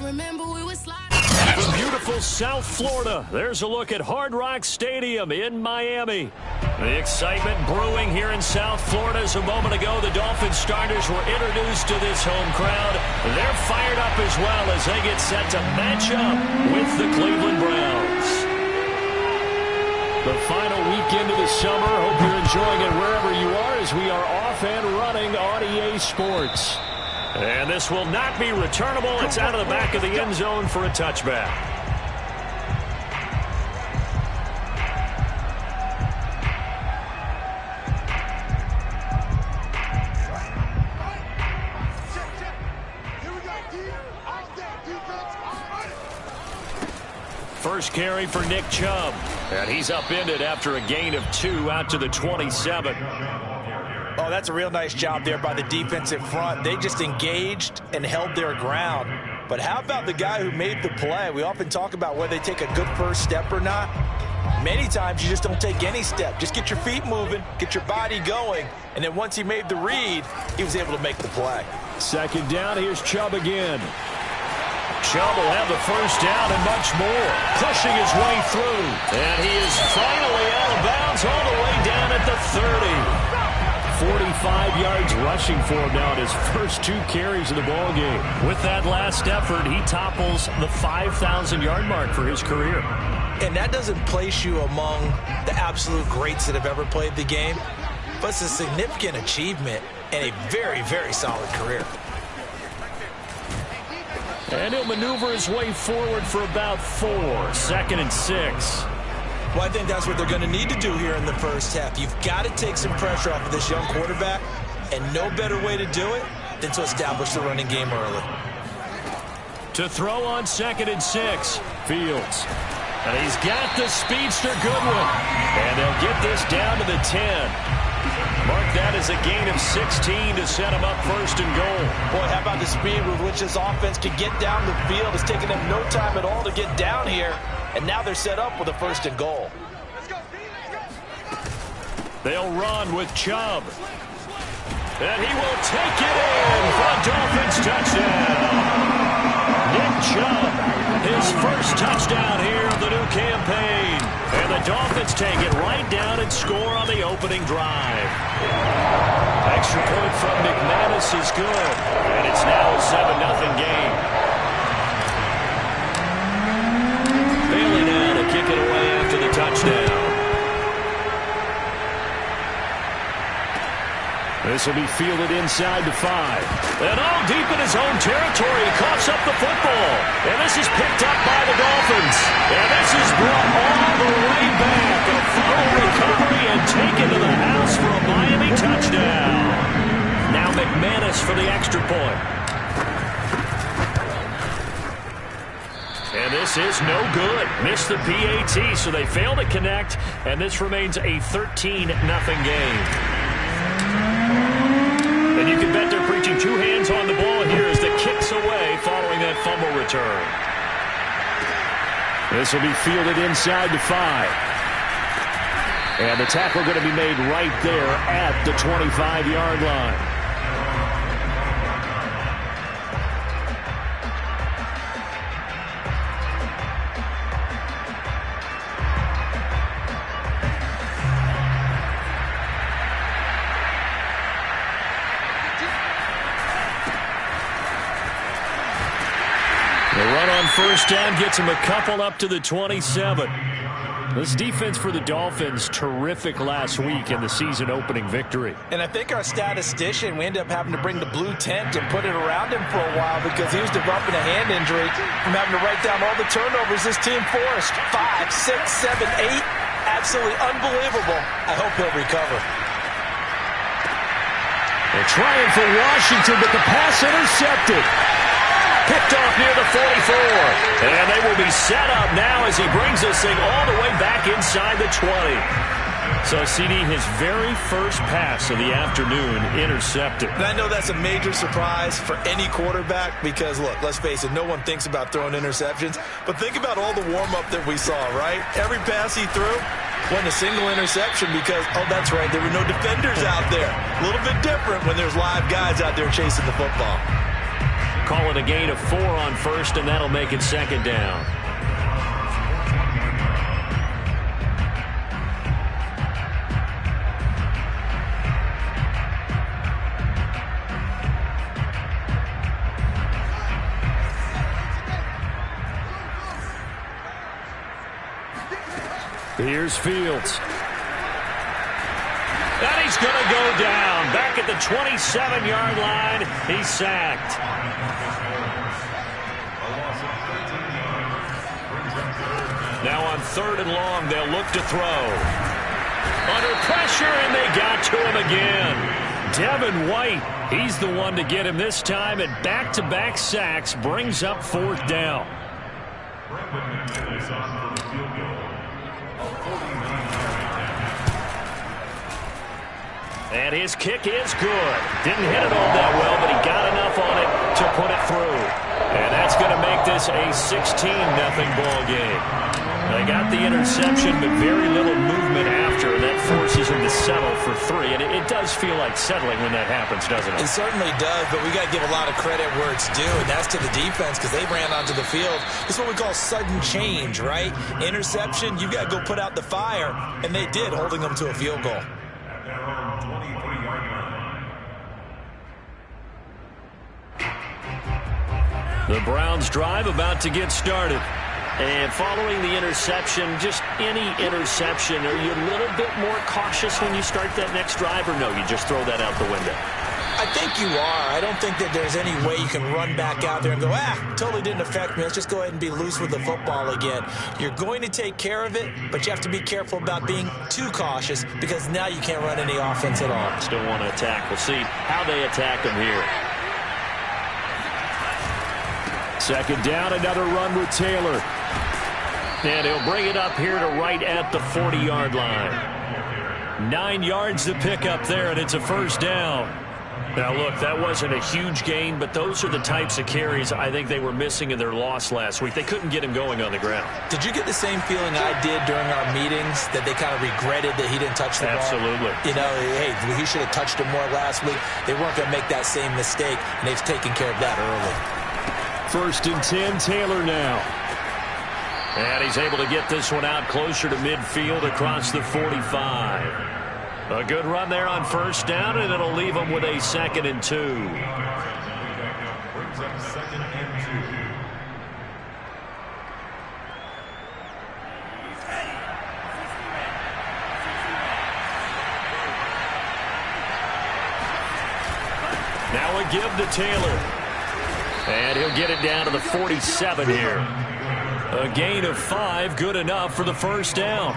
Remember we were sliding. From beautiful South Florida, there's a look at Hard Rock Stadium in Miami. The excitement brewing here in South Florida as a moment ago the Dolphins starters were introduced to this home crowd. They're fired up as well as they get set to match up with the Cleveland Browns. The final weekend of the summer. Hope you're enjoying it wherever you are as we are off and running on EA Sports. And this will not be returnable. It's out of the back of the end zone for a touchback. First carry for Nick Chubb. And he's upended after a gain of 2 out to the 27. Oh, that's a real nice job there by the defensive front. They just engaged and held their ground. But how about the guy who made the play? We often talk about whether they take a good first step or not. Many times you just don't take any step. Just get your feet moving, get your body going, and then once he made the read, he was able to make the play. Second down, here's Chubb again. Chubb will have the first down and much more. Pushing his way through. And he is finally out of bounds all the way down at the 30. 45 yards rushing for him now at his first 2 carries of the ballgame. With that last effort, he topples the 5,000-yard mark for his career. And that doesn't place you among the absolute greats that have ever played the game, but it's a significant achievement and a very, very solid career. And he'll maneuver his way forward for about 4. 2nd and 6. Well, I think that's what they're going to need to do here in the first half. You've got to take some pressure off of this young quarterback, and no better way to do it than to establish the running game early. To throw on 2nd and 6, Fields. And he's got the speedster Goodwin. And they'll get this down to the 10. Mark that as a gain of 16 to set him up first and goal. Boy, how about the speed with which this offense can get down the field? It's taken them no time at all to get down here. And now they're set up with a first and goal. They'll run with Chubb. And he will take it in for a Dolphins touchdown. Nick Chubb, his first touchdown here of the new campaign. And the Dolphins take it right down and score on the opening drive. Extra point from McManus is good. And it's now a 7-0 game. Bailey now to kick it away after the touchdown. This will be fielded inside the 5. And all deep in his own territory. He coughs up the football. And this is picked up by the Dolphins. And this is brought all the way back. A fumble recovery and taken to the house for a Miami touchdown. Now McManus for the extra point. And this is no good. Missed the PAT, so they fail to connect. And this remains a 13-0 game. And you can bet they're preaching 2 hands on the ball here as the kick's away following that fumble return. This will be fielded inside the 5. And the tackle going to be made right there at the 25-yard line. First down gets him a couple up to the 27. This defense for the Dolphins, terrific last week in the season-opening victory. And I think our statistician, we ended up having to bring the blue tent and put it around him for a while because he was developing a hand injury from having to write down all the turnovers this team forced. 5, 6, 7, 8. Absolutely unbelievable. I hope he'll recover. They're trying for Washington, but the pass intercepted. Picked off near the 44. And they will be set up now as he brings this thing all the way back inside the 20. So, CD, his very first pass of the afternoon intercepted. And I know that's a major surprise for any quarterback because, look, let's face it, no one thinks about throwing interceptions. But think about all the warm-up that we saw, right? Every pass he threw wasn't a single interception because, oh, that's right, there were no defenders out there. A little bit different when there's live guys out there chasing the football. call it a gain of 4 on first, and that'll make it second down. Here's Fields. And he's going to go down. Back at the 27-yard line. He's sacked. Now on 3rd and long, they'll look to throw. Under pressure, and they got to him again. Devin White, he's the one to get him this time, and back-to-back sacks brings up 4th down. And his kick is good. Didn't hit it all that well, but he got enough on it to put it through. And that's going to make this a 16-0 ball game. They got the interception, but very little movement after, and that forces him to settle for 3. And it does feel like settling when that happens, doesn't it? It certainly does, but we got to give a lot of credit where it's due, and that's to the defense because they ran onto the field. It's what we call sudden change, right? Interception, you got to go put out the fire, and they did, holding them to a field goal. The Browns drive about to get started. And following the interception, just any interception, are you a little bit more cautious when you start that next drive, or no, you just throw that out the window? I think you are. I don't think that there's any way you can run back out there and go, totally didn't affect me. Let's just go ahead and be loose with the football again. You're going to take care of it, but you have to be careful about being too cautious because now you can't run any offense at all. Still want to attack. We'll see how they attack them here. Second down, another run with Taylor. And he'll bring it up here to right at the 40-yard line. 9 yards to pick up there, and it's a first down. Now, look, that wasn't a huge gain, but those are the types of carries I think they were missing in their loss last week. They couldn't get him going on the ground. Did you get the same feeling I did during our meetings, that they kind of regretted that he didn't touch the ball? Absolutely. You know, hey, he should have touched it more last week. They weren't going to make that same mistake, and they've taken care of that early. 1st and 10, Taylor now. And he's able to get this one out closer to midfield across the 45. A good run there on first down, and it'll leave him with a 2nd and 2. Now a give to Taylor. And he'll get it down to the 47 here. A gain of 5, good enough for the first down.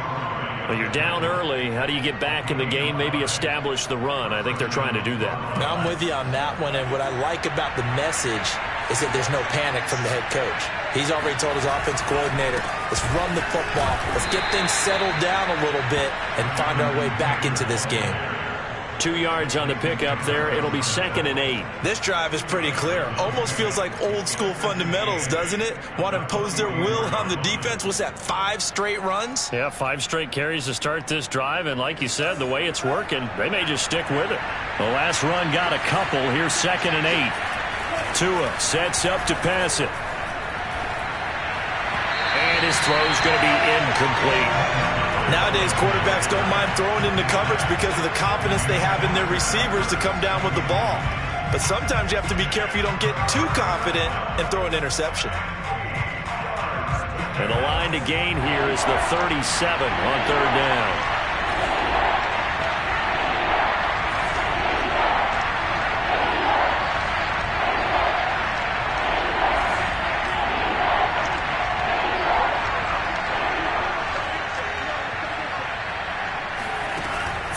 Well, you're down early. How do you get back in the game, maybe establish the run? I think they're trying to do that. Now, I'm with you on that one, and what I like about the message is that there's no panic from the head coach. He's already told his offensive coordinator, let's run the football, let's get things settled down a little bit and find our way back into this game. 2 yards on the pickup there. It'll be 2nd and 8. This drive is pretty clear. Almost feels like old school fundamentals, doesn't it? Want to impose their will on the defense. What's that, 5 straight runs? Yeah, 5 straight carries to start this drive. And like you said, the way it's working, they may just stick with it. The last run got a couple. Here's 2nd and 8. Tua sets up to pass it. And his throw's going to be incomplete. Nowadays, quarterbacks don't mind throwing into coverage because of the confidence they have in their receivers to come down with the ball. But sometimes you have to be careful you don't get too confident and throw an interception. And the line to gain here is the 37 on 3rd down.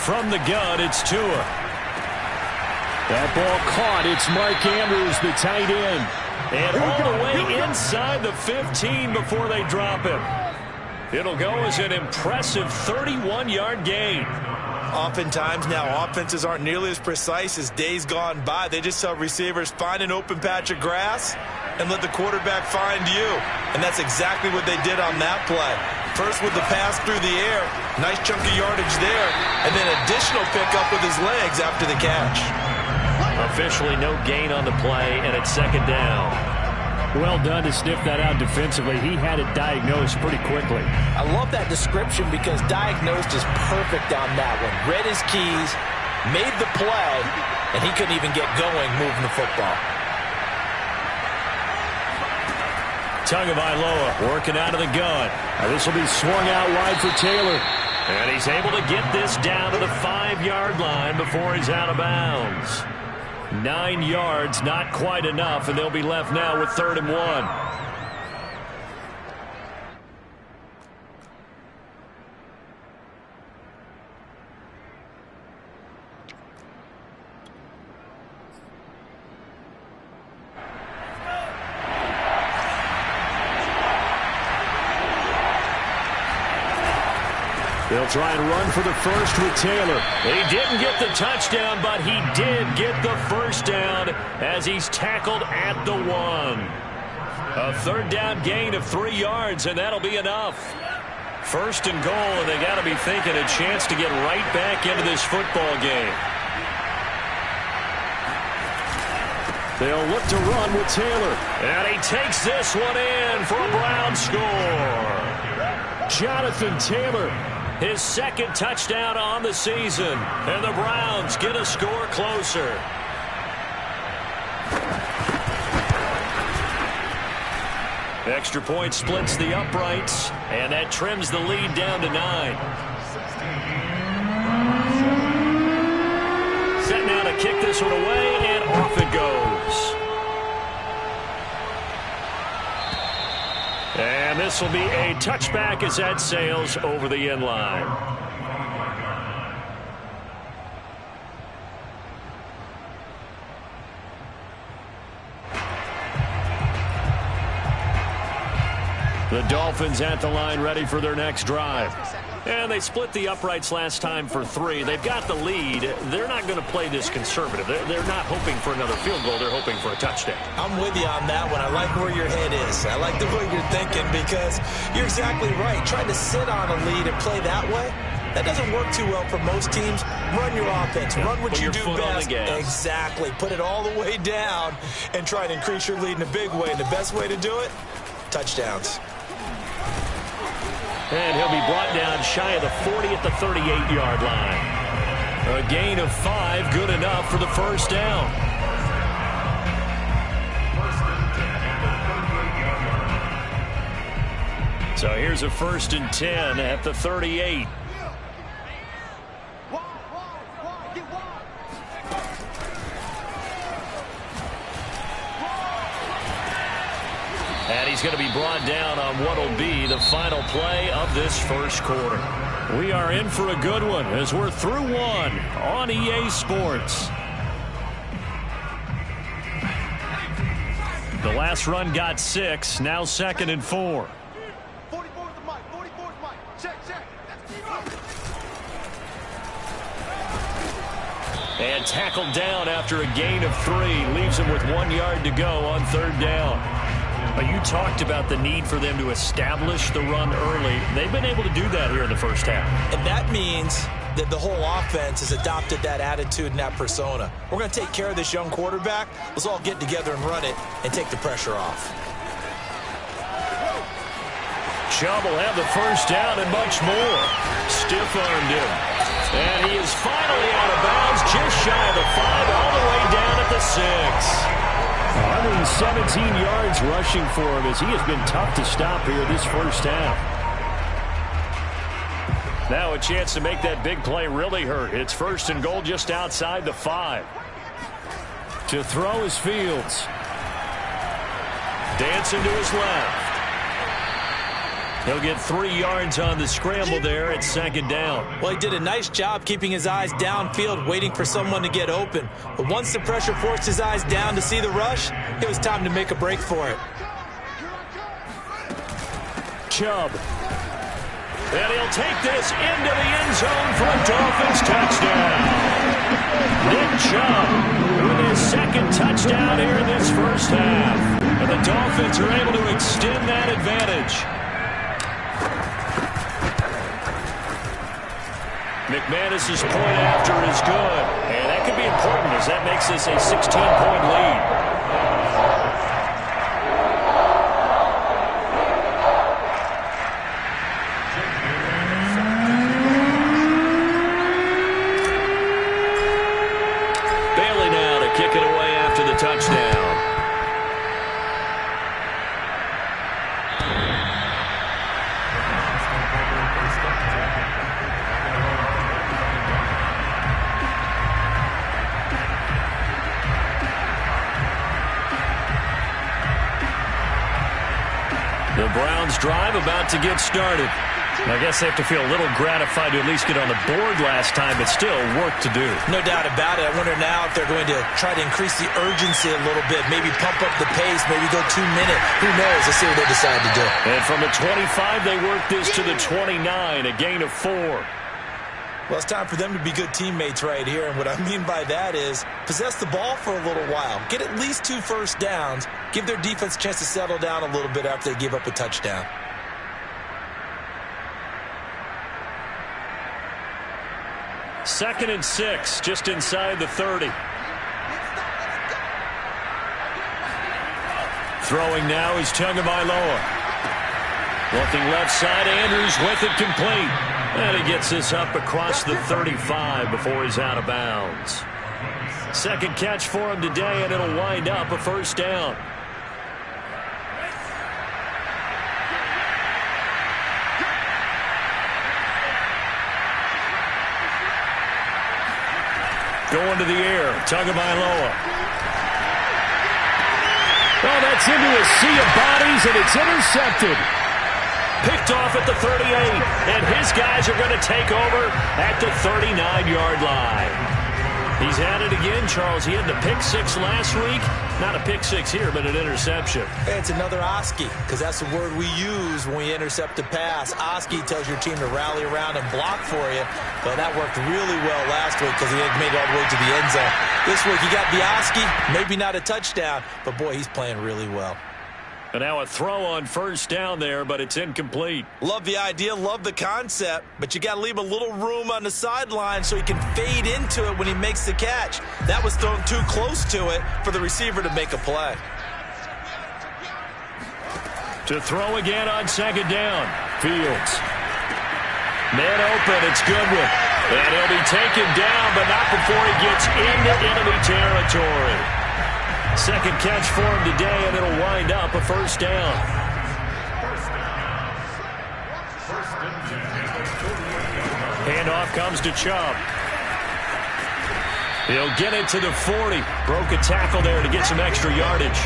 From the gun, it's Tua. That ball caught. It's Mark Andrews, the tight end. And all the way inside the 15 before they drop him. It'll go as an impressive 31-yard gain. Oftentimes now, offenses aren't nearly as precise as days gone by. They just tell receivers, find an open patch of grass and let the quarterback find you. And that's exactly what they did on that play. First with the pass through the air, nice chunk of yardage there, and then additional pickup with his legs after the catch. A officially no gain on the play, and it's second down. Well done to sniff that out defensively. He had it diagnosed pretty quickly. I love that description because diagnosed is perfect on that one. Read his keys, made the play, and he couldn't even get going moving the football. Tagovailoa working out of the gun. This will be swung out wide for Taylor. And he's able to get this down to the 5-yard line before he's out of bounds. 9 yards, not quite enough, and they'll be left now with 3rd and 1. They'll try and run for the first with Taylor. He didn't get the touchdown, but he did get the first down as he's tackled at the 1. A 3rd down gain of 3 yards, and that'll be enough. 1st and goal, and they got to be thinking a chance to get right back into this football game. They'll look to run with Taylor. And he takes this one in for a Brown score. Jonathan Taylor. His 2nd touchdown on the season. And the Browns get a score closer. Extra point splits the uprights. And that trims the lead down to 9. Set now to kick this one away. And off it goes. And this will be a touchback as that sails over the end line. The Dolphins at the line ready for their next drive. And they split the uprights last time for 3. They've got the lead. They're not going to play this conservative. They're not hoping for another field goal. They're hoping for a touchdown. I'm with you on that one. I like where your head is. I like the way you're thinking because you're exactly right. Trying to sit on a lead and play that way, that doesn't work too well for most teams. Run your offense. Run what you do best. Exactly. Put it all the way down and try to increase your lead in a big way. And the best way to do it, touchdowns. And he'll be brought down shy of the 40 at the 38-yard line. A gain of 5, good enough for the first down. So here's a 1st and 10 at the 38. And he's going to be brought down on what will be the final play of this first quarter. We are in for a good one as we're through 1 on EA Sports. The last run got 6, now 2nd and 4. 44 the mic, 44 the mic. Check. And tackled down after a gain of 3. Leaves him with 1 yard to go on 3rd down. You talked about the need for them to establish the run early. They've been able to do that here in the first half. And that means that the whole offense has adopted that attitude and that persona. We're going to take care of this young quarterback. Let's all get together and run it and take the pressure off. Chubb will have the first down and much more. Stiff-armed him. And he is finally out of bounds, just shy of the 5, all the way down at the 6. 117 yards rushing for him as he has been tough to stop here this first half. Now a chance to make that big play really hurt. It's 1st and goal just outside the 5. To throw is Fields. Dancing to his left. He'll get 3 yards on the scramble there at 2nd down. Well, he did a nice job keeping his eyes downfield, waiting for someone to get open. But once the pressure forced his eyes down to see the rush, it was time to make a break for it. Chubb. And he'll take this into the end zone for a Dolphins touchdown. Nick Chubb with his 2nd touchdown here in this first half. And the Dolphins are able to extend that advantage. McManus's point after is good. And that could be important as that makes this a 16-point lead. Touchdown. The Browns drive about to get started. I guess they have to feel a little gratified to at least get on the board last time, but still work to do. No doubt about it. I wonder now if they're going to try to increase the urgency a little bit, maybe pump up the pace, maybe go 2 minutes. Who knows? Let's see what they decide to do. And from the 25, they work this to the 29, a gain of 4. Well, it's time for them to be good teammates right here, and what I mean by that is possess the ball for a little while, get at least 2 first downs, give their defense a chance to settle down a little bit after they give up a touchdown. Second and 6, just inside the 30. Throwing now is Tagovailoa. Looking left side, Andrews with it complete. And he gets this up across the 35 before he's out of bounds. Second catch for him today, and it'll wind up a first down. Going to the air, Tagovailoa. Oh, that's into a sea of bodies, and it's intercepted. Picked off at the 38, and his guys are going to take over at the 39-yard line. He's at it again, Charles. He had the pick 6 last week. Not a pick 6 here, but an interception. Hey, it's another Oski, because that's the word we use when we intercept a pass. Oski tells your team to rally around and block for you. But that worked really well last week because he had made it all the way to the end zone. This week, he got the Oski, maybe not a touchdown, but boy, he's playing really well. And now a throw on first down there, but it's incomplete. Love the idea, love the concept, but you got to leave a little room on the sideline so he can fade into it when he makes the catch. That was thrown too close to it for the receiver to make a play. To throw again on second down, Fields. Man open, it's Goodwin. And he'll be taken down, but not before he gets into enemy territory. Second catch for him today, and it'll wind up a first down. Handoff comes to Chubb. He'll get it to the 40. Broke a tackle there to get some extra yardage.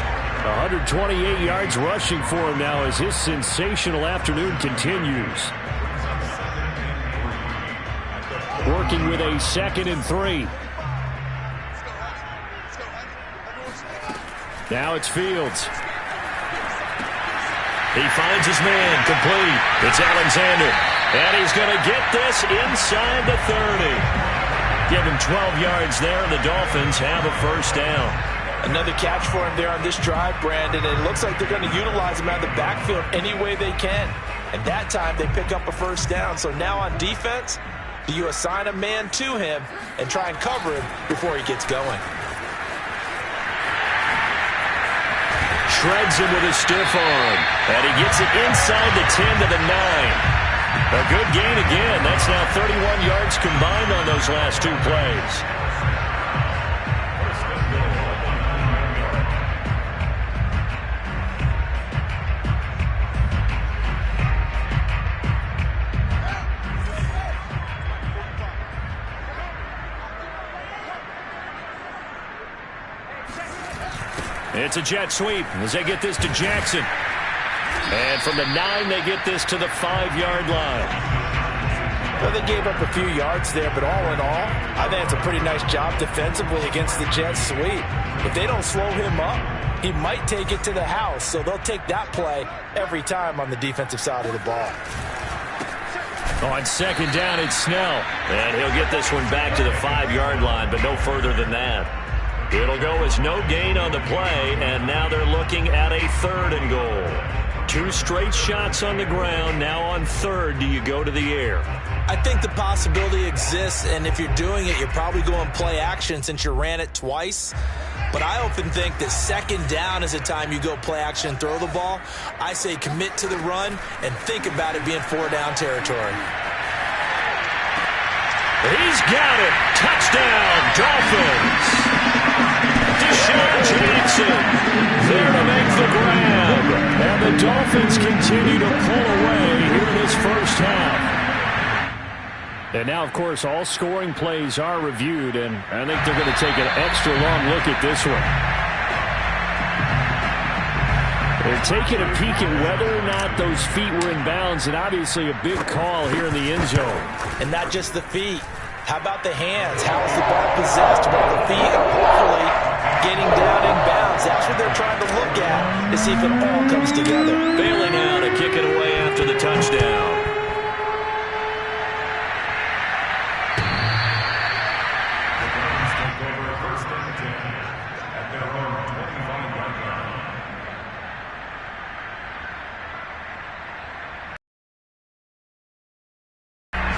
128 yards rushing for him now as his sensational afternoon continues. Working with a 2nd and 3. Now it's Fields. He finds his man, complete. It's Alexander. And he's going to get this inside the 30. Give him 12 yards there, and the Dolphins have a first down. Another catch for him there on this drive, Brandon. And it looks like they're going to utilize him out of the backfield any way they can. And that time they pick up a first down. So now on defense, do you assign a man to him and try and cover him before he gets going? Shreds him with a stiff arm. And he gets it inside the 10 to the 9. A good gain again. That's now 31 yards combined on those last 2 plays. It's a jet sweep as they get this to Jackson. And from the 9, they get this to the 5-yard line. Well, they gave up a few yards there, but all in all, I think it's a pretty nice job defensively against the jet sweep. If they don't slow him up, he might take it to the house, so they'll take that play every time on the defensive side of the ball. On second down, it's Snell. And he'll get this one back to the 5-yard line, but no further than that. It'll go as no gain on the play, and now they're looking at a 3rd and goal. 2 straight shots on the ground. Now on third, do you go to the air? I think the possibility exists, and if you're doing it, you're probably going play action since you ran it twice. But I often think that second down is the time you go play action and throw the ball. I say commit to the run and think about it being 4-down territory. He's got it. Touchdown, Dolphins. Deshaun Jackson there to make the grab. And the Dolphins continue to pull away here in this first half. And now, of course, all scoring plays are reviewed, and I think they're going to take an extra long look at this one. They're taking a peek at whether or not those feet were in bounds, and obviously a big call here in the end zone. And not just the feet. How about the hands? How is the ball possessed while the feet are hopefully getting down in bounds? That's what they're trying to look at to see if it all comes together. Bailey now to kick it away after the touchdown.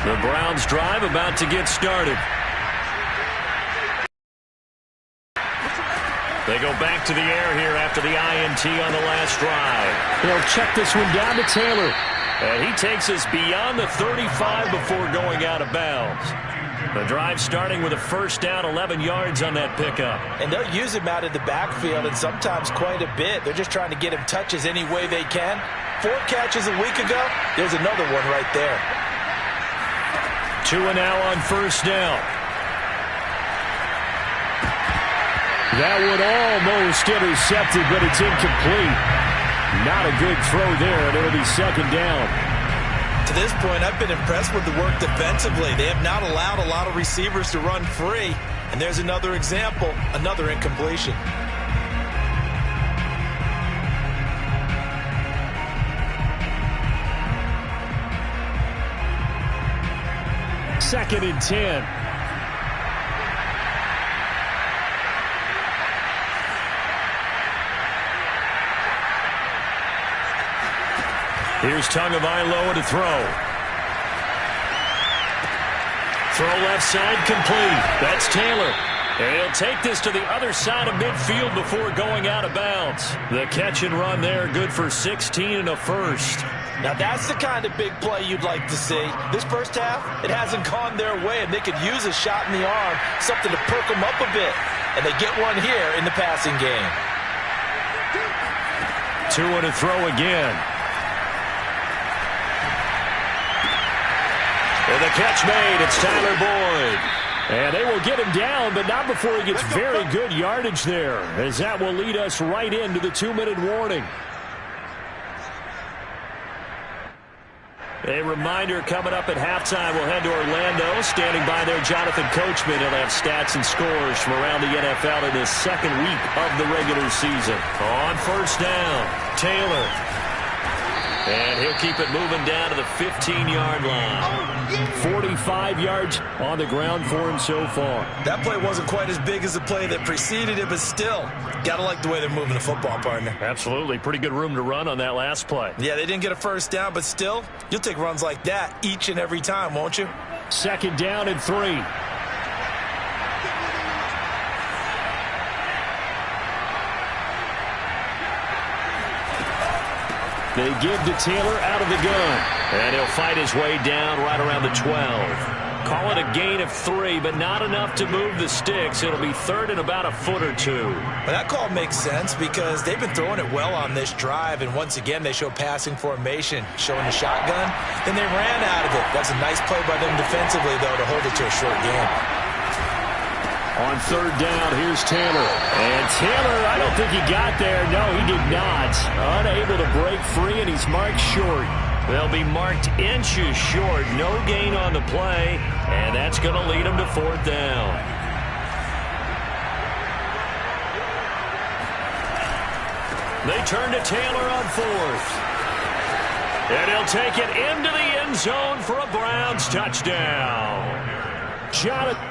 The Browns drive about to get started. They go back to the air here after the INT on the last drive. They'll check this one down to Taylor. And he takes us beyond the 35 before going out of bounds. The drive starting with a first down, 11 yards on that pickup. And they'll use him out in the backfield, and sometimes quite a bit. They're just trying to get him touches any way they can. 4 catches a week ago, there's another one right there. 2 now on first down. That one almost intercepted, but it's incomplete. Not a good throw there, and it'll be second down. To this point, I've been impressed with the work defensively. They have not allowed a lot of receivers to run free. And there's another example, another incompletion. Second and 10. Here's Tagovailoa to throw. Throw left side complete. That's Taylor. And he'll take this to the other side of midfield before going out of bounds. The catch and run there, good for 16 and a first. Now that's the kind of big play you'd like to see. This first half, it hasn't gone their way, and they could use a shot in the arm, something to perk them up a bit. And they get one here in the passing game. 2 and a throw again. And the catch made. It's Tyler Boyd. And they will get him down, but not before he gets very good yardage there, as that will lead us right into the 2-minute warning. A reminder coming up at halftime, we'll head to Orlando. Standing by there, Jonathan Coachman. He'll have stats and scores from around the NFL in his second week of the regular season. On first down, Taylor. And he'll keep it moving down to the 15-yard line. 45 yards on the ground for him so far. That play wasn't quite as big as the play that preceded it, but still, gotta like the way they're moving the football, partner. Absolutely. Pretty good room to run on that last play. Yeah, they didn't get a first down, but still, you'll take runs like that each and every time, won't you? Second down and 3. They give to Taylor out of the gun. And he'll fight his way down right around the 12. Call it a gain of 3, but not enough to move the sticks. It'll be third and about a foot or 2. But that call makes sense because they've been throwing it well on this drive, and once again they show passing formation, showing the shotgun. Then they ran out of it. That's a nice play by them defensively, though, to hold it to a short game. On third down, here's Taylor. And Taylor, I don't think he got there. No, he did not. Unable to break free, and he's marked short. They'll be marked inches short. No gain on the play, and that's going to lead them to fourth down. They turn to Taylor on fourth. And he'll take it into the end zone for a Browns touchdown. Jonathan.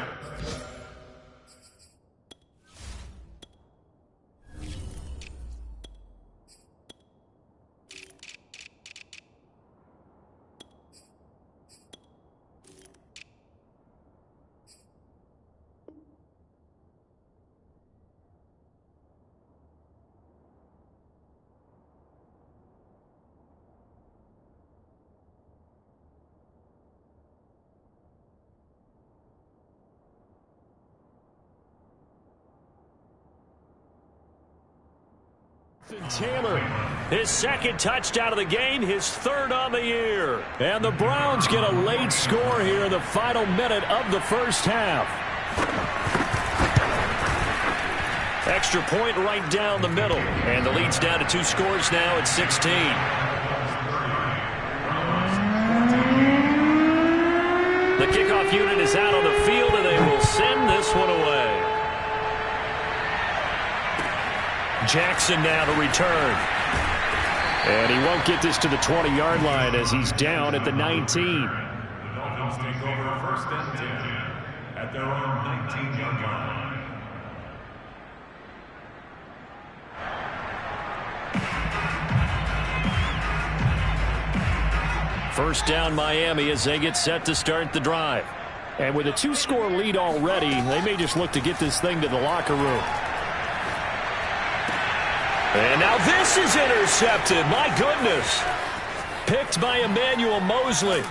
Taylor, his second touchdown of the game, his third on the year. And the Browns get a late score here in the final minute of the first half. Extra point right down the middle. And the lead's down to 2 scores now at 16. The kickoff unit is out on the field, and they will send this one away. Jackson now to return. And he won't get this to the 20-yard line as he's down at the 19. The Dolphins take over first and 10 at their own 19-yard line. First down Miami as they get set to start the drive. And with a 2-score lead already, they may just look to get this thing to the locker room. And now this is intercepted. My goodness. Picked by Emmanuel Mosley.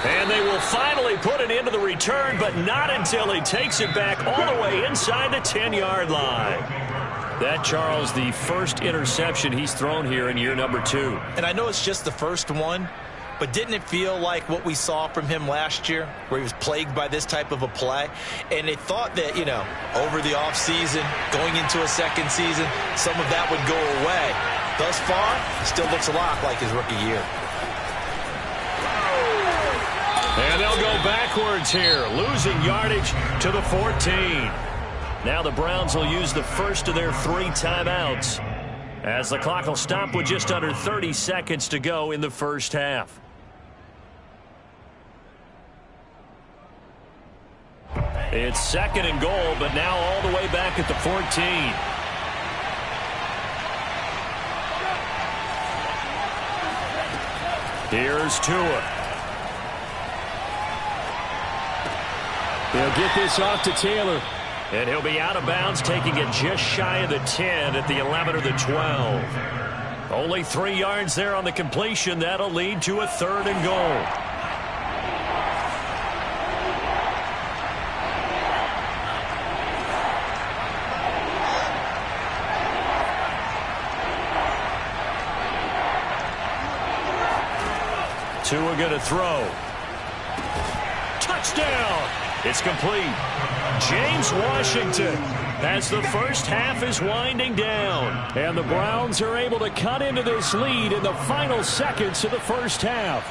And they will finally put it into the return, but not until he takes it back all the way inside the 10-yard line. That, Charles, the first interception he's thrown here in year number 2. And I know it's just the first one, but didn't it feel like what we saw from him last year, where he was plagued by this type of a play? And they thought that, you know, over the offseason, going into a second season, some of that would go away. Thus far, still looks a lot like his rookie year. And they'll go backwards here, losing yardage to the 14. Now the Browns will use the first of their 3 timeouts, as the clock will stop with just under 30 seconds to go in the first half. It's second and goal, but now all the way back at the 14. Here's Tua. They'll get this off to Taylor. And he'll be out of bounds, taking it just shy of the 10 at the 11 or the 12. Only 3 yards there on the completion. That'll lead to a 3rd and goal. Tua going to throw. Touchdown! It's complete. James Washington, as the first half is winding down. And the Browns are able to cut into this lead in the final seconds of the first half.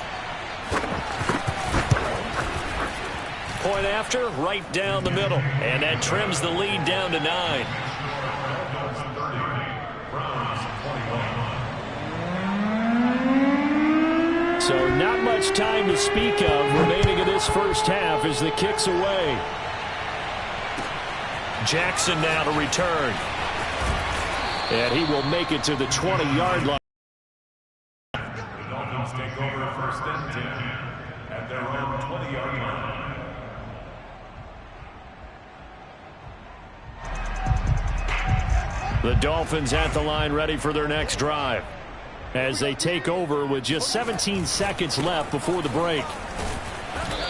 Point after, right down the middle. And that trims the lead down to 9. So not much time to speak of remaining in this first half as the kick's away. Jackson now to return. And he will make it to the 20-yard line. The Dolphins take over first and 10 at their own 20-yard line. The Dolphins at the line, ready for their next drive, as they take over with just 17 seconds left before the break.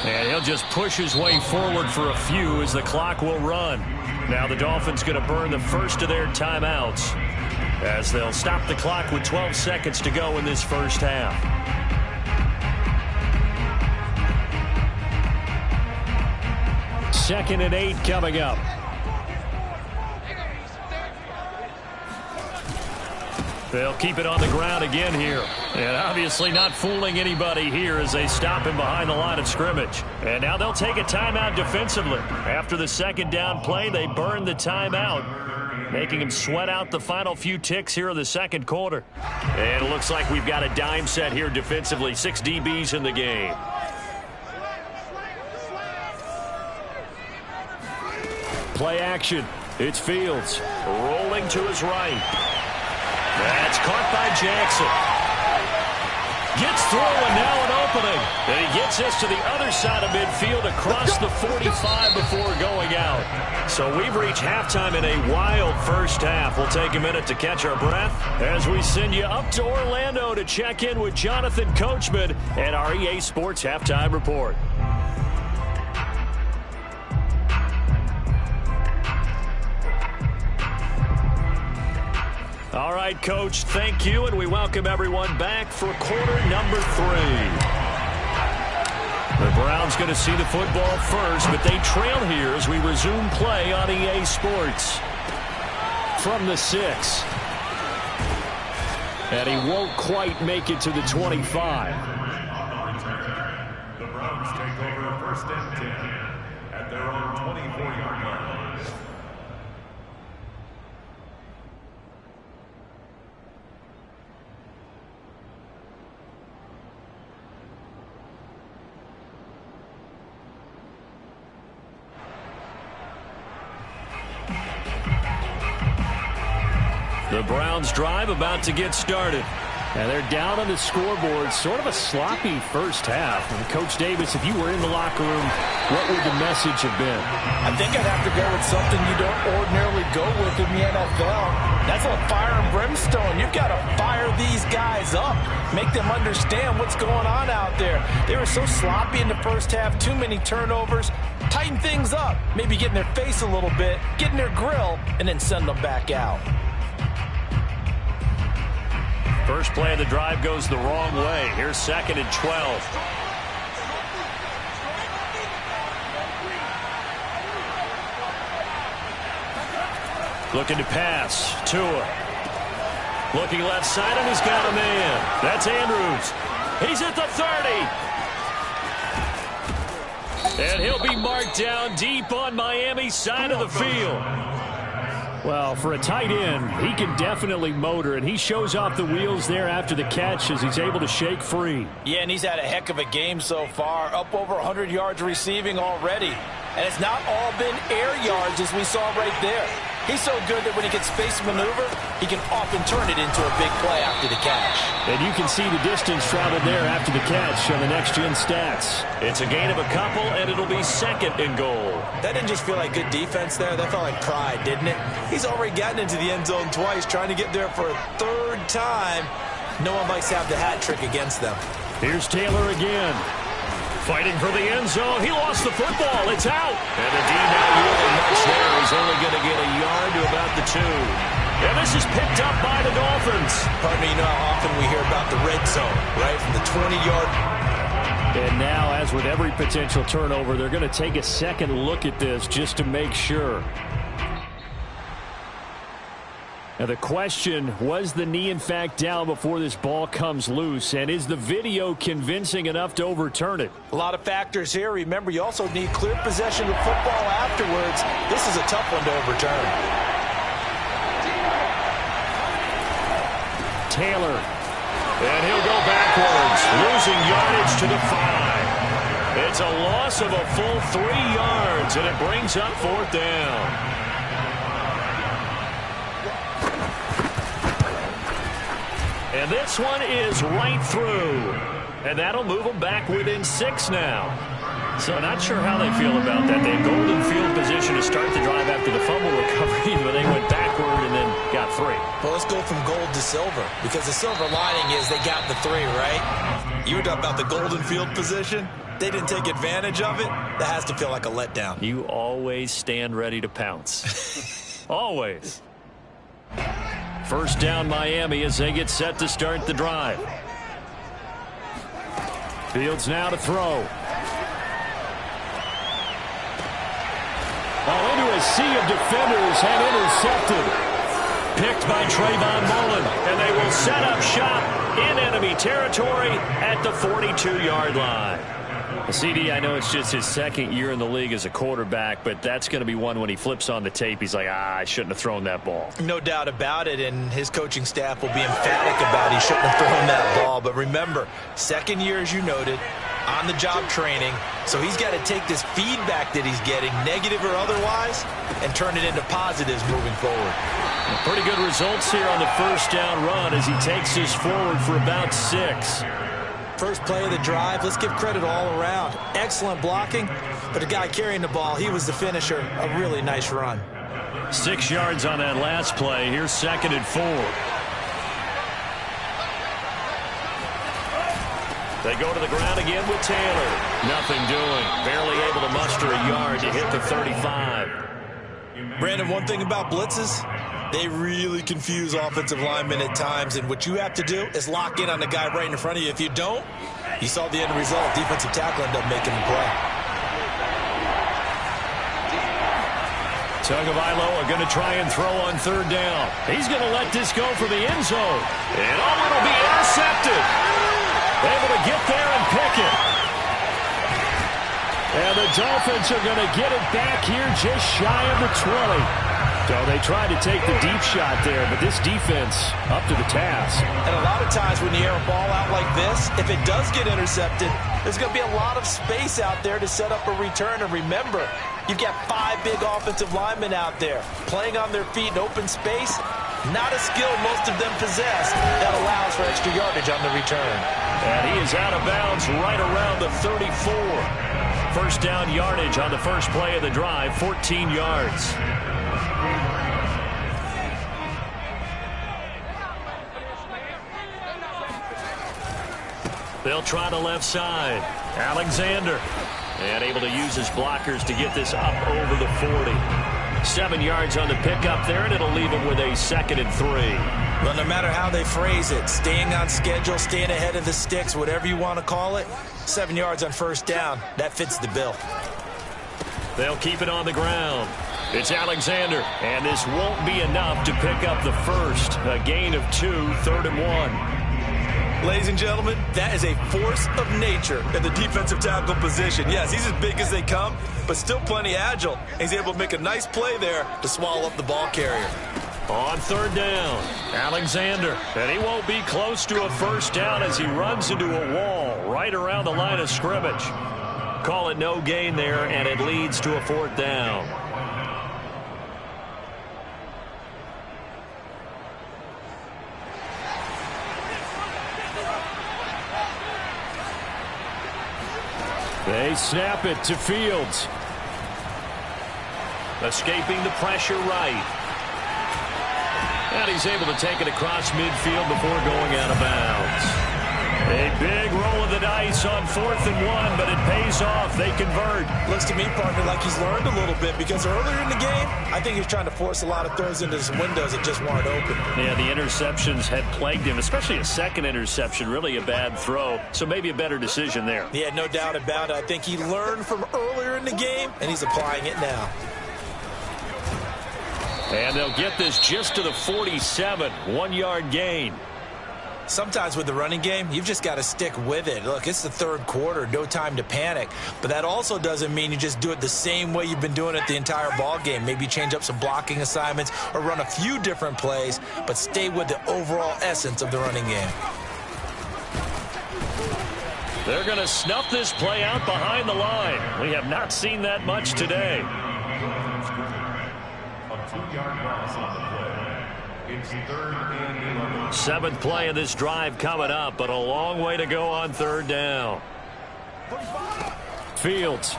And he'll just push his way forward for a few as the clock will run. Now the Dolphins going to burn the first of their timeouts, as they'll stop the clock with 12 seconds to go in this first half. Second and 8 coming up. They'll keep it on the ground again here. And obviously not fooling anybody here as they stop him behind the line of scrimmage. And now they'll take a timeout defensively. After the second down play, they burn the timeout, making him sweat out the final few ticks here in the second quarter. And it looks like we've got a dime set here defensively. 6 DBs in the game. Play action. It's Fields rolling to his right. That's caught by Jackson. Gets through, and now an opening. And he gets this to the other side of midfield across the 45 before going out. So we've reached halftime in a wild first half. We'll take a minute to catch our breath as we send you up to Orlando to check in with Jonathan Coachman and our EA Sports Halftime Report. All right, Coach, thank you, and we welcome everyone back for quarter number 3. The Browns going to see the football first, but they trail here as we resume play on EA Sports. From the 6. And he won't quite make it to the 25. The Browns take over first and 10 at their own 24-yard line. The Browns drive about to get started. And they're down on the scoreboard. Sort of a sloppy first half. And Coach Davis, if you were in the locker room, what would the message have been? I think I'd have to go with something you don't ordinarily go with in the NFL. That's a fire and brimstone. You've got to fire these guys up. Make them understand what's going on out there. They were so sloppy in the first half. Too many turnovers. Tighten things up. Maybe get in their face a little bit. Get in their grill. And then send them back out. First play of the drive goes the wrong way. Here's 2nd and 12. Looking to pass. Tua. Looking left side, and he's got a man. That's Andrews. He's at the 30. And he'll be marked down deep on Miami's side of the field. Well, for a tight end, he can definitely motor, and he shows off the wheels there after the catch as he's able to shake free. Yeah, and he's had a heck of a game so far, up over 100 yards receiving already. And it's not all been air yards as we saw right there. He's so good that when he gets space maneuver, he can often turn it into a big play after the catch. And you can see the distance traveled there after the catch on the next-gen stats. It's a gain of a couple, and it'll be 2nd and goal. That didn't just feel like good defense there. That felt like pride, didn't it? He's already gotten into the end zone twice, trying to get there for a 3rd time. No one likes to have the hat trick against them. Here's Taylor again. Fighting for the end zone. He lost the football. It's out. And the D not yielding much there. He's only going to get a yard to about the 2. And this is picked up by the Dolphins. Pardon me, you know how often we hear about the red zone, right? From the 20-yard. And now, as with every potential turnover, they're going to take a second look at this just to make sure. Now the question, was the knee in fact down before this ball comes loose? And is the video convincing enough to overturn it? A lot of factors here. Remember, you also need clear possession of football afterwards. This is a tough one to overturn. Taylor. And he'll go backwards, losing yardage to the 5. It's a loss of a full 3 yards, and it brings up 4th down. And this one is right through. And that'll move them back within 6 now. So not sure how they feel about that. They had golden field position to start the drive after the fumble recovery, but they went backward and then got 3. Well, let's go from gold to silver, because the silver lining is they got the 3, right? You were talking about the golden field position. They didn't take advantage of it. That has to feel like a letdown. You always stand ready to pounce. Always. First down Miami as they get set to start the drive. Fields now to throw. Ball into a sea of defenders and intercepted. Picked by Trayvon Mullen, and they will set up shop in enemy territory at the 42-yard line. CD, I know it's just his 2nd year in the league as a quarterback, but that's going to be one when he flips on the tape. He's like, I shouldn't have thrown that ball. No doubt about it, and his coaching staff will be emphatic about he shouldn't have thrown that ball. But remember, 2nd year, as you noted, on-the-job training, so he's got to take this feedback that he's getting, negative or otherwise, and turn it into positives moving forward. Pretty good results here on the first down run as he takes this forward for about 6. First play of the drive, let's give credit all around. Excellent blocking, but the guy carrying the ball, he was the finisher. A really nice run. 6 yards on that last play. Here's 2nd and 4. They go to the ground again with Taylor. Nothing doing. Barely able to muster a yard to hit the 35. Brandon, one thing about blitzes, They really confuse offensive linemen at times, and what you have to do is lock in on the guy right in front of you. If you don't, you saw the end result. Defensive tackle ended up making the play. Tagovailoa going to try and throw on third down. He's going to let this go for the end zone. And it'll be intercepted. Able to get there and pick it. And the Dolphins are going to get it back here just shy of the 20. So they tried to take the deep shot there, but this defense up to the task. And a lot of times when you air a ball out like this, if it does get intercepted, there's going to be a lot of space out there to set up a return. And remember, you've got 5 big offensive linemen out there playing on their feet in open space. Not a skill most of them possess that allows for extra yardage on the return. And he is out of bounds right around the 34. First down yardage on the first play of the drive, 14 yards. They'll try the left side. Alexander. And able to use his blockers to get this up over the 40. 7 yards on the pickup there, and it'll leave him with a 2nd and 3. Well, no matter how they phrase it, staying on schedule, staying ahead of the sticks, whatever you want to call it, 7 yards on first down, that fits the bill. They'll keep it on the ground. It's Alexander, and this won't be enough to pick up the first. A gain of 2, 3rd and 1. Ladies and gentlemen, that is a force of nature in the defensive tackle position. Yes, he's as big as they come, but still plenty agile. He's able to make a nice play there to swallow up the ball carrier. On third down, Alexander. And he won't be close to a first down as he runs into a wall right around the line of scrimmage. Call it no gain there, and it leads to a 4th down. They snap it to Fields. Escaping the pressure right. And he's able to take it across midfield before going out of bounds. A big roll of the dice on 4th and 1, but it pays off. They convert. Looks to me, partner, like he's learned a little bit, because earlier in the game, I think he was trying to force a lot of throws into some windows that just weren't open. Yeah, the interceptions had plagued him, especially a second interception, really a bad throw. So maybe a better decision there. Yeah, no doubt about it. I think he learned from earlier in the game, and he's applying it now. And they'll get this just to the 47, 1-yard gain. Sometimes with the running game, you've just got to stick with it. Look, it's the 3rd quarter, no time to panic. But that also doesn't mean you just do it the same way you've been doing it the entire ball game. Maybe change up some blocking assignments or run a few different plays, but stay with the overall essence of the running game. They're going to snuff this play out behind the line. We have not seen that much today. A 2-yard loss on the play. It's 3rd and 11. 7th play of this drive coming up, but a long way to go on 3rd down. Fields.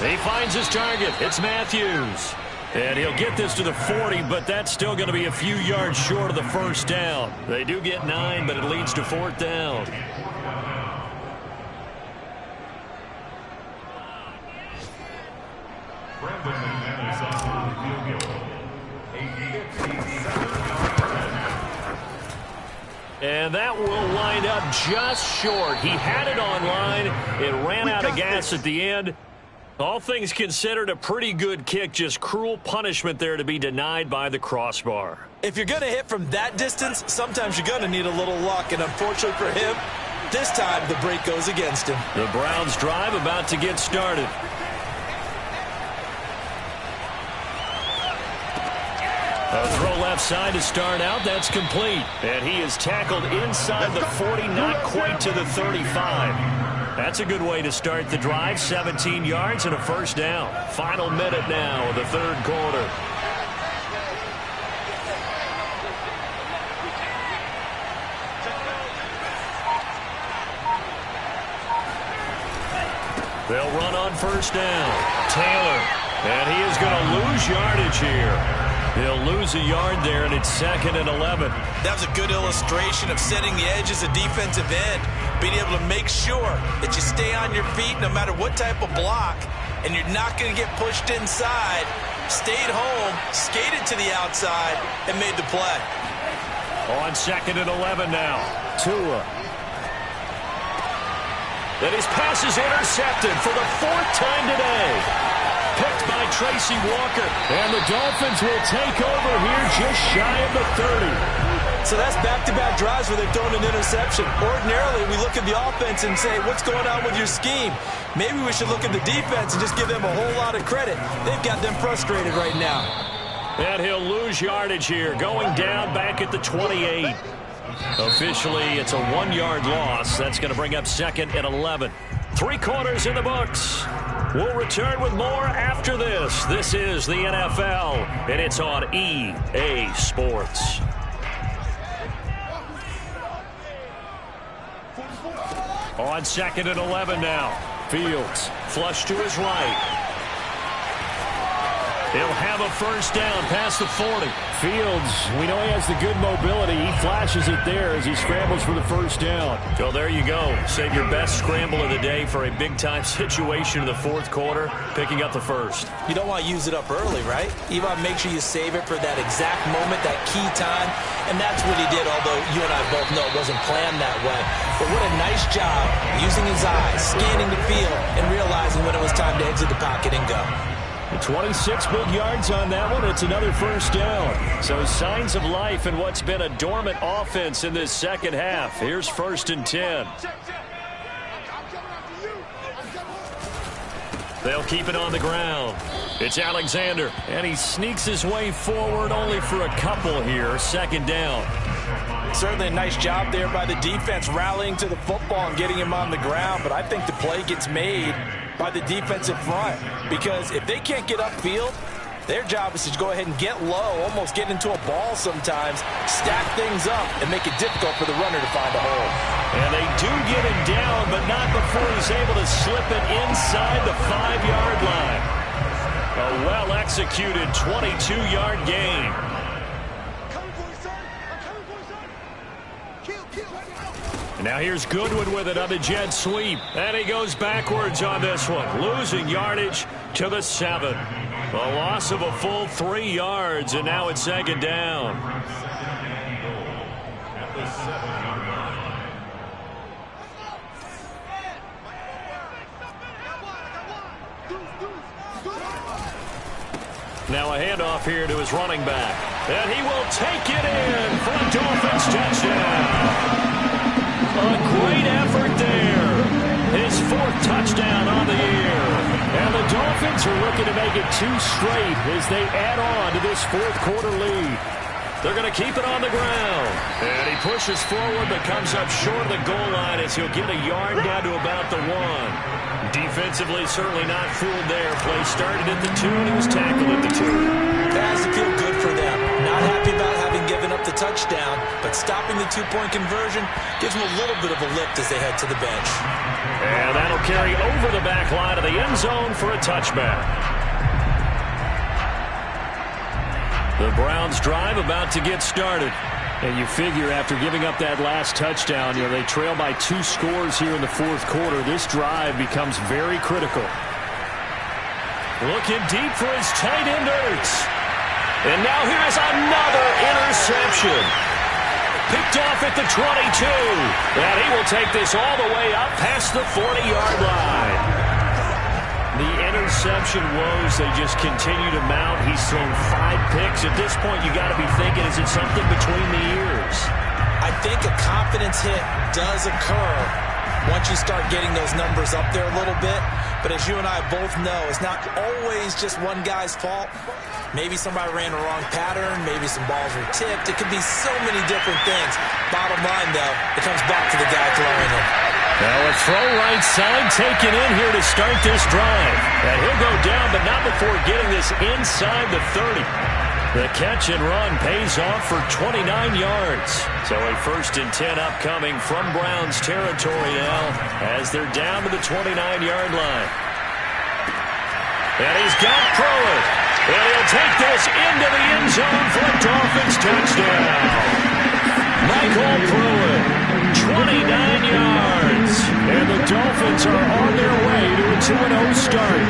He finds his target. It's Matthews. And he'll get this to the 40, but that's still going to be a few yards short of the first down. They do get 9, but it leads to 4th down. Brandon McManus on the field goal. And that will wind up just short. He had it on line. It ran out of gas at the end. All things considered, a pretty good kick. Just cruel punishment there to be denied by the crossbar. If you're going to hit from that distance, sometimes you're going to need a little luck. And unfortunately for him, this time the break goes against him. The Browns drive about to get started. A throw left side to start out. That's complete. And he is tackled inside the 40, not quite to the 35. That's a good way to start the drive. 17 yards and a first down. Final minute now of the 3rd quarter. They'll run on first down. Taylor. And he is going to lose yardage here. He'll lose a yard there, and it's 2nd and 11. That was a good illustration of setting the edge as a defensive end, being able to make sure that you stay on your feet no matter what type of block, and you're not going to get pushed inside stayed home, skated to the outside, and made the play. On 2nd and 11 now. Tua. Then his pass is intercepted for the 4th time today. Picked by Tracy Walker. And the Dolphins will take over here just shy of the 30. So that's back-to-back drives where they've thrown an interception. Ordinarily, we look at the offense and say, what's going on with your scheme? Maybe we should look at the defense and just give them a whole lot of credit. They've got them frustrated right now. And he'll lose yardage here, going down back at the 28. Officially, it's a 1-yard loss. That's going to bring up 2nd and 11. 3 quarters in the books. We'll return with more after this. This is the NFL, and it's on EA Sports. On 2nd and 11 now. Fields. Flush to his right. He'll have a first down past the 40. Fields, we know he has the good mobility. He flashes it there as he scrambles for the first down. So there you go. Save your best scramble of the day for a big-time situation in the 4th quarter, picking up the first. You don't want to use it up early, right? You want to make sure you save it for that exact moment, that key time. And that's what he did, although you and I both know it wasn't planned that way. But what a nice job using his eyes, scanning the field, and realizing when it was time to exit the pocket and go. 26 big yards on that one. It's another first down. So signs of life in what's been a dormant offense in this second half. Here's 1st and 10. They'll keep it on the ground. It's Alexander, and he sneaks his way forward only for a couple here. 2nd down. Certainly a nice job there by the defense rallying to the football and getting him on the ground, but I think the play gets made by the defensive front, because if they can't get upfield, their job is to go ahead and get low, almost get into a ball sometimes, stack things up, and make it difficult for the runner to find a hole. And they do get him down, but not before he's able to slip it inside the 5-yard line. A well-executed 22-yard gain. Now here's Goodwin with it on the jet sweep. And he goes backwards on this one, losing yardage to the 7. A loss of a full 3 yards, and now it's 2nd down. Now a handoff here to his running back. And he will take it in for a Dolphins touchdown. A great effort there. His 4th touchdown on the year. And the Dolphins are looking to make it 2 straight as they add on to this 4th quarter lead. They're going to keep it on the ground. And he pushes forward but comes up short of the goal line as he'll get a yard down to about the 1. Defensively, certainly not fooled there. Play started at the 2 and he was tackled at the 2. That has to feel good for them. Not happy about having given up the touchdown, but stopping the 2-point conversion gives them a little bit of a lift as they head to the bench. And that'll carry over the back line of the end zone for a touchback. The Browns drive about to get started. And you figure after giving up that last touchdown, they trail by 2 scores here in the 4th quarter. This drive becomes very critical. Looking deep for his tight end, Ertz. And now here's another interception. Picked off at the 22. And he will take this all the way up past the 40-yard line. The interception woes, they just continue to mount. He's thrown 5 picks. At this point, you got to be thinking, is it something between the ears? I think a confidence hit does occur once you start getting those numbers up there a little bit. But as you and I both know, it's not always just one guy's fault. Maybe somebody ran a wrong pattern. Maybe some balls were tipped. It could be so many different things. Bottom line, though, it comes back to the guy throwing them. Now a throw right side taken in here to start this drive. And he'll go down, but not before getting this inside the 30. The catch and run pays off for 29 yards. So a 1st and 10 upcoming from Browns territory now as they're down to the 29-yard line. And he's got Pruitt. And he'll take this into the end zone for a Dolphins touchdown. Michael Pruitt, 29 yards. And the Dolphins are on their way to a 2-0 start.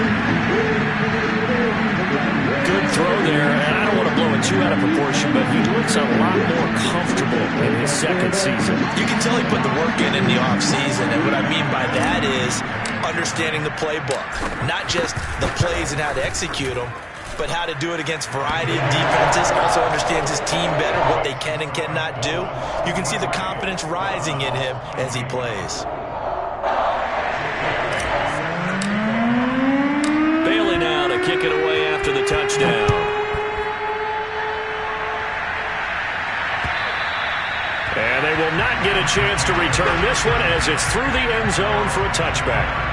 Good throw there, and I don't want to blow it too out of proportion, but he looks a lot more comfortable in his second season. You can tell he put the work in the offseason, and what I mean by that is understanding the playbook. Not just the plays and how to execute them, but how to do it against a variety of defenses. Also understands his team better, what they can and cannot do. You can see the confidence rising in him as he plays. Bailey now to kick it away after the touchdown. And they will not get a chance to return this one as it's through the end zone for a touchback.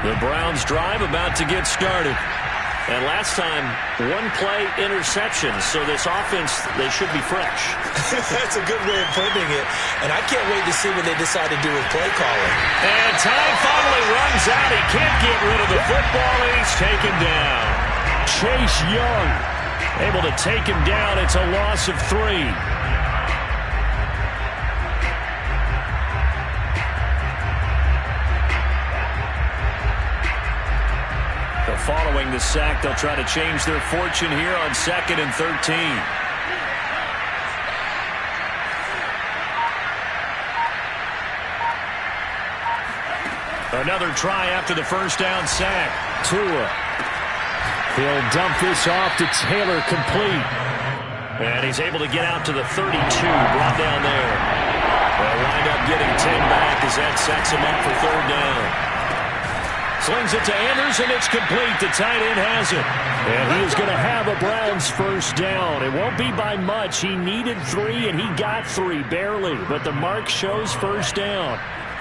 The Browns drive about to get started. And last time, one play interception. So this offense, they should be fresh. That's a good way of putting it. And I can't wait to see what they decide to do with play calling. And time finally runs out. He can't get rid of the football, and he's taken down. Chase Young able to take him down. It's a loss of 3. Following the sack, they'll try to change their fortune here on 2nd and 13. Another try after the first down sack. Tua. He'll dump this off to Taylor, complete. And he's able to get out to the 32, brought down there. They'll wind up getting 10 back as that sets him up for 3rd down. Slings it to Andrews, and it's complete. The tight end has it. And he is going to have a Browns first down. It won't be by much. He needed 3, and he got 3, barely. But the mark shows first down.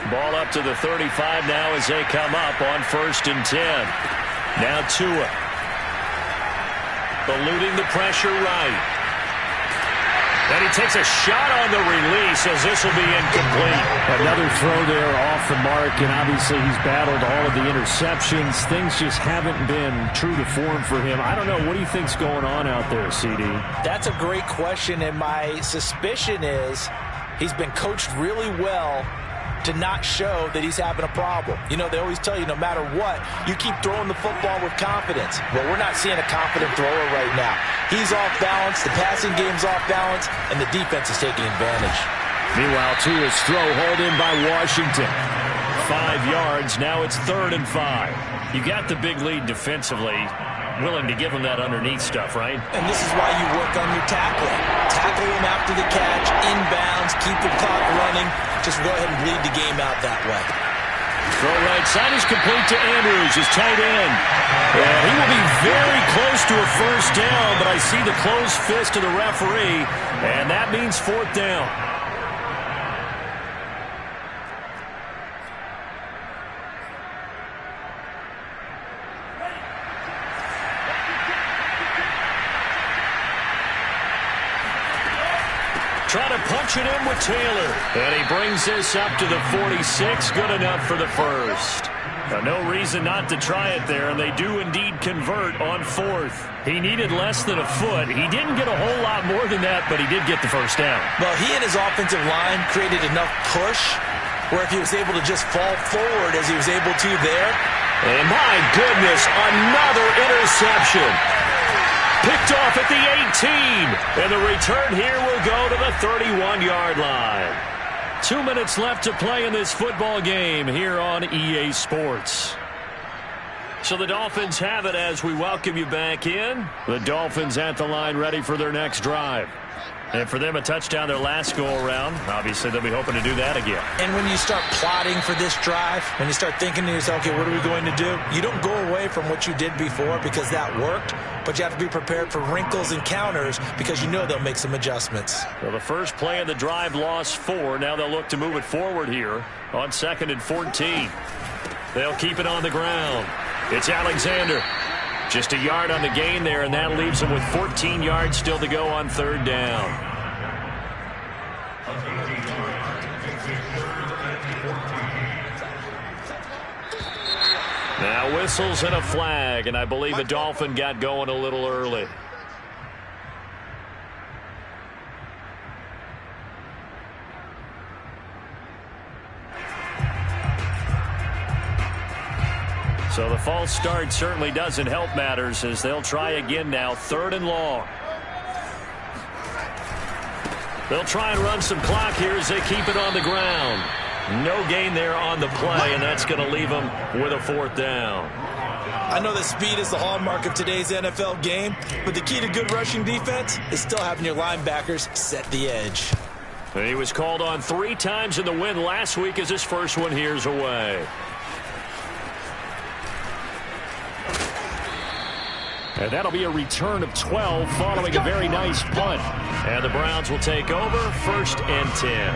Ball up to the 35 now as they come up on 1st and 10. Now Tua. Eluding the pressure right. And he takes a shot on the release as this will be incomplete. Another throw there off the mark, and obviously he's battled all of the interceptions. Things just haven't been true to form for him. I don't know. What do you think's going on out there, CD? That's a great question, and my suspicion is he's been coached really well to not show that he's having a problem. You know, they always tell you no matter what, you keep throwing the football with confidence. But we're not seeing a confident thrower right now. He's off balance, the passing game's off balance, and the defense is taking advantage. Meanwhile, Tua's throw hauled in by Washington. 5 yards, now it's 3rd and 5. You got the big lead defensively. Willing to give him that underneath stuff, right? And this is why you work on your tackling. Tackle him after the catch, inbounds, keep the clock running. Just go ahead and bleed the game out that way. Throw right side is complete to Andrews, his tight end. And he will be very close to a first down, but I see the closed fist of the referee, and that means 4th down. Trying to punch it in with Taylor. And he brings this up to the 46. Good enough for the first. No reason not to try it there, and they do indeed convert on 4th. He needed less than a foot. He didn't get a whole lot more than that, but he did get the first down. Well, he and his offensive line created enough push where if he was able to just fall forward as he was able to there. And my goodness, another interception. Picked off at the 18. And the return here will go to the 31-yard line. 2 minutes left to play in this football game here on EA Sports. So the Dolphins have it as we welcome you back in. The Dolphins at the line ready for their next drive. And for them, a touchdown their last go-around. Obviously, they'll be hoping to do that again. And when you start plotting for this drive, when you start thinking to yourself, okay, what are we going to do? You don't go away from what you did before because that worked, but you have to be prepared for wrinkles and counters because you know they'll make some adjustments. Well, the first play of the drive lost 4. Now they'll look to move it forward here on 2nd and 14. They'll keep it on the ground. It's Alexander. Just a yard on the gain there, and that leaves them with 14 yards still to go on 3rd down. Now whistles and a flag, and I believe a Dolphin got going a little early. So the false start certainly doesn't help matters as they'll try again now, 3rd and long. They'll try and run some clock here as they keep it on the ground. No gain there on the play, and that's going to leave them with a 4th down. I know that speed is the hallmark of today's NFL game, but the key to good rushing defense is still having your linebackers set the edge. And he was called on 3 times in the win last week as his first one here's away. And that'll be a return of 12 following a very nice punt. And the Browns will take over 1st and 10.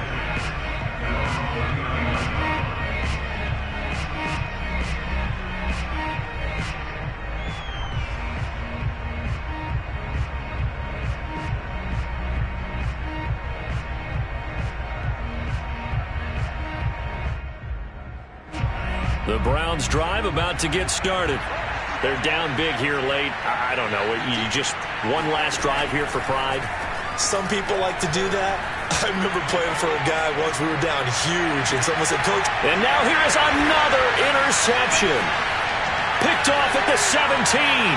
The Browns drive about to get started. They're down big here late. I don't know. You just one last drive here for pride? Some people like to do that. I remember playing for a guy once. We were down huge, and someone said, "Coach." And now here is another interception. Picked off at the 17.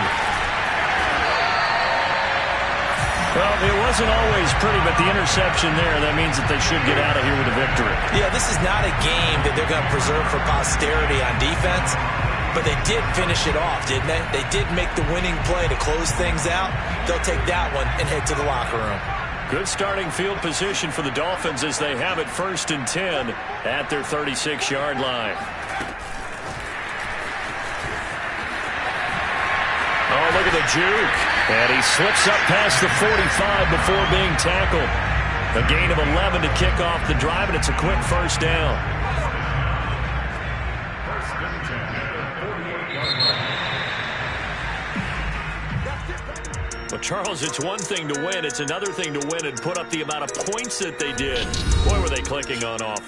Well, it wasn't always pretty, but the interception there, that means that they should get out of here with a victory. Yeah, this is not a game that they're going to preserve for posterity on defense, but they did finish it off, didn't they? They did make the winning play to close things out. They'll take that one and head to the locker room. Good starting field position for the Dolphins as they have it 1st and 10 at their 36-yard line. Oh, look at the juke. And he slips up past the 45 before being tackled. A gain of 11 to kick off the drive, and it's a quick 1st down. Well, Charles, it's one thing to win. It's another thing to win and put up the amount of points that they did. Boy, were they clicking on offense.